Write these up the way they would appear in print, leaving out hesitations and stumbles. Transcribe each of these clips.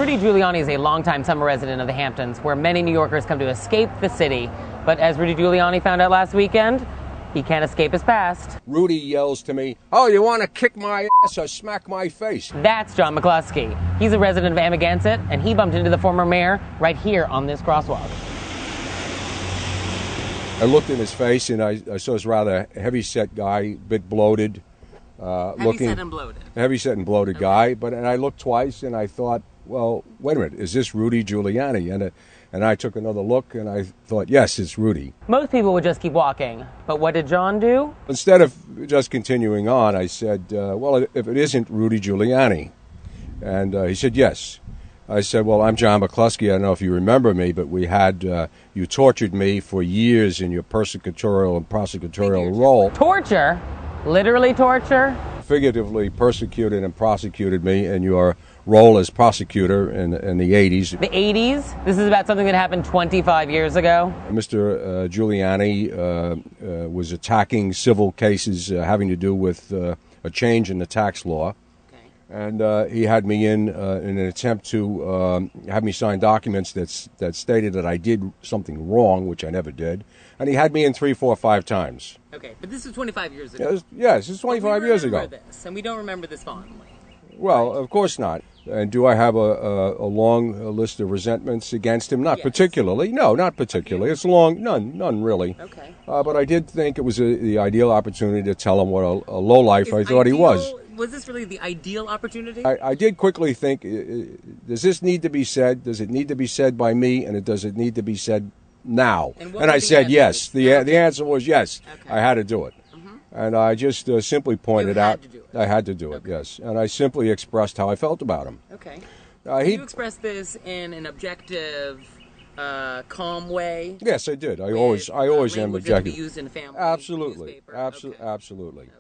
Rudy Giuliani is a longtime summer resident of the Hamptons, where many New Yorkers come to escape the city. But as Rudy Giuliani found out last weekend, he can't escape his past. Rudy yells to me, "Oh, you want to kick my ass or smack my face?" That's John McCluskey. He's a resident of Amagansett, and he bumped into the former mayor right here on this crosswalk. I looked in his face, and I saw this rather heavy-set guy, a bit bloated. Heavy-set and bloated. Heavy-set and bloated guy. And I looked twice, and I thought, well, wait a minute, is this Rudy Giuliani? And I took another look, and I thought, yes, it's Rudy. Most people would just keep walking, but what did John do? Instead of just continuing on, I said, well, if it isn't Rudy Giuliani. And he said, yes. I said, well, I'm John McCluskey. I don't know if you remember me, but we had, you tortured me for years in your persecutorial and prosecutorial role. Torture? Literally torture? Figuratively persecuted and prosecuted me in your role as prosecutor in the 80s. The 80s? This is about something that happened 25 years ago? Mr. Giuliani was attacking civil cases having to do with a change in the tax law. And he had me in an attempt to have me sign documents that stated that I did something wrong, which I never did. And he had me in 3, 4, 5 times. Okay, but this is 25 years ago. Yes, it's 25 years ago. This, and we don't remember this fondly. Well, of course not. And do I have a long list of resentments against him? Not particularly. No, not particularly. It's long. None really. Okay. But I did think it was the ideal opportunity to tell him what a lowlife I thought he was. Was this really the ideal opportunity? I did quickly think, does this need to be said? Does it need to be said by me? And does it need to be said now? And I said yes. The answer was yes. Okay. I had to do it. And I just simply pointed out I had to do it, yes. And I simply expressed how I felt about him. Okay. You expressed this in an objective, calm way? Yes, I did. I always am objective. Be used in a family Absolutely. Newspaper. Absolutely. Okay.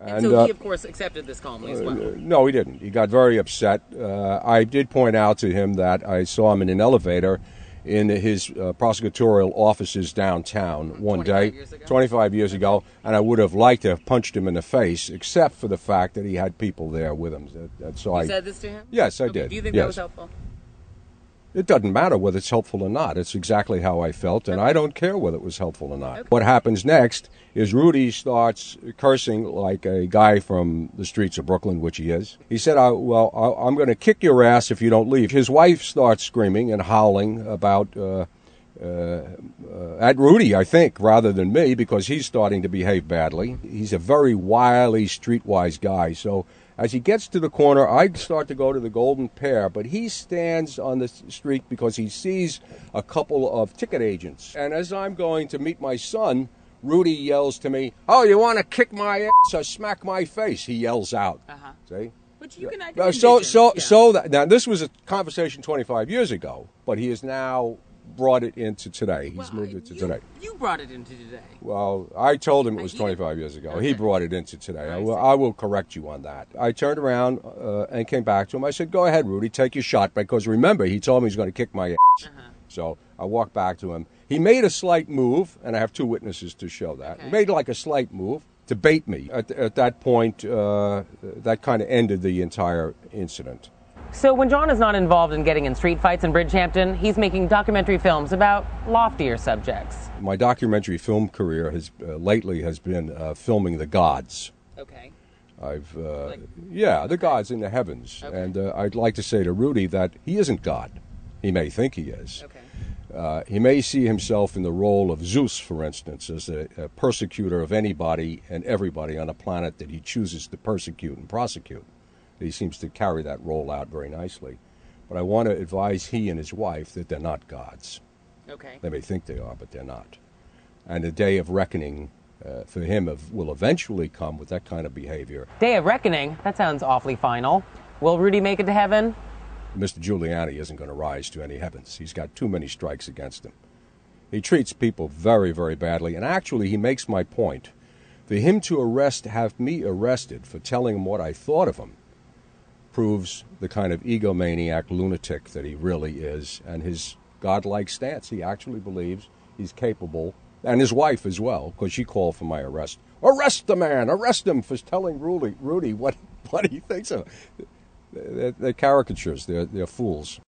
And so he, of course, accepted this calmly as well? No, he didn't. He got very upset. I did point out to him that I saw him in an elevator in his prosecutorial offices downtown one day, 25 years ago, and I would have liked to have punched him in the face, except for the fact that he had people there with him. You said this to him? Yes, I did. Do you think that was helpful? It doesn't matter whether it's helpful or not. It's exactly how I felt, and I don't care whether it was helpful or not. What happens next is Rudy starts cursing like a guy from the streets of Brooklyn, which he is. He said, I'm going to kick your ass if you don't leave. His wife starts screaming and howling about at Rudy, I think, rather than me, because he's starting to behave badly. He's a very wily, streetwise guy, so as he gets to the corner, I start to go to the Golden Pair, but he stands on the street because he sees a couple of ticket agents. And as I'm going to meet my son, Rudy yells to me, "Oh, you want to kick my ass or smack my face?" He yells out. See? Which you can now this was a conversation 25 years ago, but he has now brought it into today. He's moved it to today. You brought it into today. Well, I told him it was 25 years ago. Okay. He brought it into today. I will correct you on that. I turned around and came back to him. I said, "Go ahead, Rudy, take your shot," because remember, he told me he was going to kick my ass. So I walked back to him. He made a slight move, and I have 2 witnesses to show that. He made like a slight move to bait me. At that point, that kind of ended the entire incident. So when John is not involved in getting in street fights in Bridgehampton, he's making documentary films about loftier subjects. My documentary film career lately has been filming the gods. Okay. The gods in the heavens. Okay. And I'd like to say to Rudy that he isn't God. He may think he is. Okay. He may see himself in the role of Zeus, for instance, as a persecutor of anybody and everybody on the planet that he chooses to persecute and prosecute. He seems to carry that role out very nicely. But I want to advise he and his wife that they're not gods. Okay. They may think they are, but they're not. And the day of reckoning for him will eventually come with that kind of behavior. Day of reckoning? That sounds awfully final. Will Rudy make it to heaven? Mr. Giuliani isn't going to rise to any heavens. He's got too many strikes against him. He treats people very, very badly. And actually, he makes my point. For him to have me arrested for telling him what I thought of him proves the kind of egomaniac lunatic that he really is, and his godlike stance. He actually believes he's capable, and his wife as well, because she called for my arrest. Arrest the man! Arrest him for telling Rudy what he thinks of. They're caricatures. They're fools.